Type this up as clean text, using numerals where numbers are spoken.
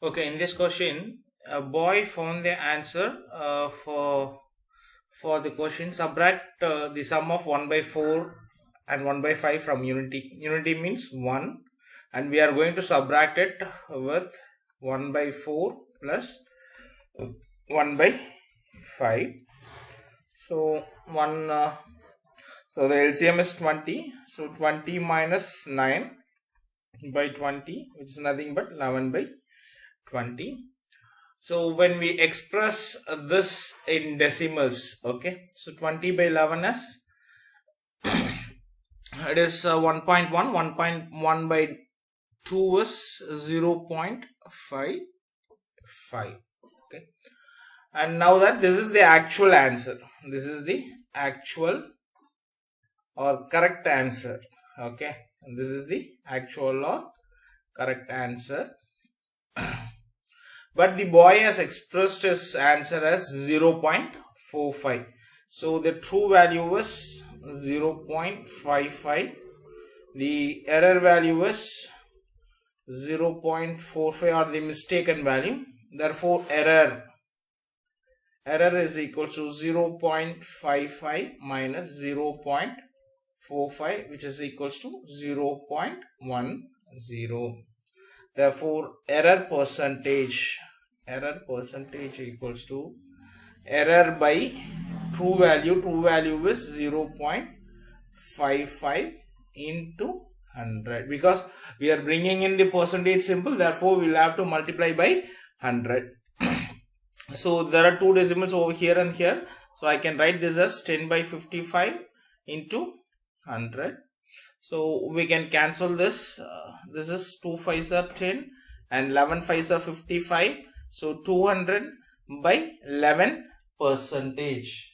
Okay, in this question, a boy found the answer for the question. Subtract the sum of 1 by 4 and 1 by 5 from unity. Unity means 1, and we are going to subtract it with 1 by 4 plus 1 by 5. So so the LCM is 20. So 20 minus 9 by 20, which is nothing but 11 by 20. So when we express this in decimals, okay, so 20 by 11 is it is 1.1. 1.1 by 2 is 0.55. Okay, and now that this is the actual answer, this is the actual or correct answer. Okay, and this is the actual or correct answer. But the boy has expressed his answer as 0.45. So the true value is 0.55. The error value is 0.45, or the mistaken value. Therefore, error is equal to 0.55 minus 0.45, which is equals to 0.10. Therefore, error percentage equals to error by true value. True value is 0.55 into 100, because we are bringing in the percentage symbol. Therefore, we will have to multiply by 100. So there are two decimals over here and here. So I can write this as 10 by 55 into 100. So we can cancel this. This is 2 5s are 10 and 11 5s are 55. So 200 by 11 percentage.